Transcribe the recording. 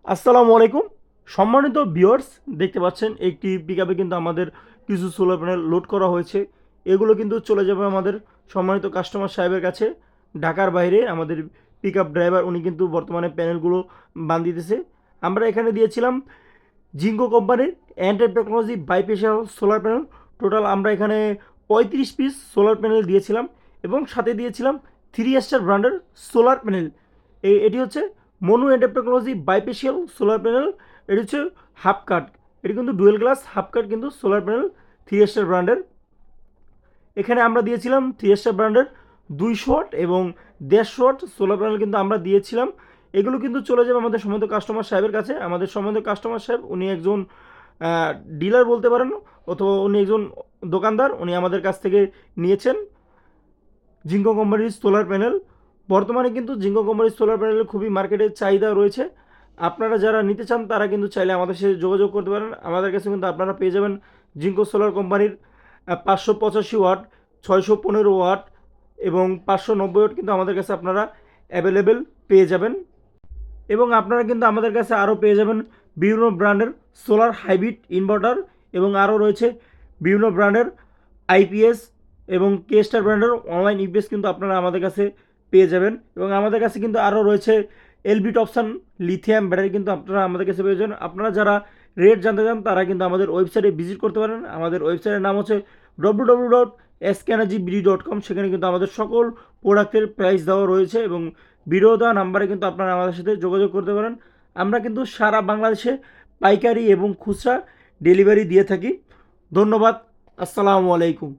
আসসালামু আলাইকুম। সম্মানিত ভিউয়ার্স, দেখতে পাচ্ছেন একটি পিকআপে কিন্তু আমাদের কিছু সোলার প্যানেল লোড করা হয়েছে। এগুলো কিন্তু চলে যাবে আমাদের সম্মানিত কাস্টমার সাহেবের কাছে। ঢাকার বাইরে আমাদের পিকআপ ড্রাইভার উনি কিন্তু বর্তমানে প্যানেলগুলো বান্ধিতেছে। আমরা এখানে দিয়েছিলাম জিঙ্কো কোম্পানির android technology bifacial solar panel. Total আমরা এখানে 35 পিস সোলার প্যানেল দিয়েছিলাম এবং সাথে দিয়েছিলাম 3 স্টার ব্র্যান্ডের সোলার প্যানেল। এটি হচ্ছে Manu Android technology বাইপেশিয়াল solar panel. এটি হচ্ছে হাফ কাট, এটি কিন্তু ডুয়েল গ্লাস হাফ কাট কিন্তু সোলার প্যানেল 3 স্টার ব্র্যান্ডের। এখানে আমরা দিয়েছিলাম 3 স্টার ব্র্যান্ডের 200 ওয়াট এবং 150 ওয়াট সোলার প্যানেল কিন্তু আমরা দিয়েছিলাম। এগুলো কিন্তু চলে যাবে আমাদের সম্বন্ধে কাস্টমার সাহেবের কাছে। আমাদের সম্বন্ধে কাস্টমার সাহেব উনি একজন ডিলার বলতে পারেন, অথবা উনি একজন দোকানদার। উনি আমাদের কাছ থেকে নিয়েছেন জিঙ্কো কোম্পানির সোলার প্যানেল। বর্তমানে কিন্তু জিঙ্কো কোম্পানির সোলার প্যানেলের খুবই মার্কেটে চাহিদা রয়েছে। আপনারা যারা নিতে চান তারা কিন্তু চাইলে আমাদের সাথে যোগাযোগ করতে পারেন। আমাদের কাছে কিন্তু আপনারা পেয়ে যাবেন জিঙ্কো সোলার কোম্পানির 585 ওয়াট, 615 ওয়াট এবং 590 ওয়াট কিন্তু আমাদের কাছে আপনারা অ্যাভেলেবেল পেয়ে যাবেন। এবং আপনারা কিন্তু আমাদের কাছে আরও পেয়ে যাবেন বিভিন্ন ব্র্যান্ডের সোলার হাইব্রিড ইনভার্টার, এবং আরও রয়েছে বিভিন্ন ব্র্যান্ডের আইপিএস এবং কে স্টার ব্র্যান্ডের অনলাইন ইপিএস কিন্তু আপনারা আমাদের কাছে পেয়ে যাবেন। এবং আমাদের কাছে কিন্তু আরও রয়েছে এলবি টপসন লিথিয়াম ব্যাটারি কিন্তু আপনারা আমাদের কাছে পেয়ে যাবেন। আপনারা যারা রেট জানতে চান তারা কিন্তু আমাদের ওয়েবসাইটে ভিজিট করতে পারেন। আমাদের ওয়েবসাইটের নাম হচ্ছে www.sknrgbd.com। সেখানে কিন্তু আমাদের সকল প্রোডাক্টের প্রাইস দেওয়া রয়েছে এবং ভিডিও দেওয়া নাম্বারে কিন্তু আপনারা আমাদের সাথে যোগাযোগ করতে পারেন। আমরা কিন্তু সারা বাংলাদেশে পাইকারি এবং খুচরা ডেলিভারি দিয়ে থাকি। ধন্যবাদ। আসসালামু আলাইকুম।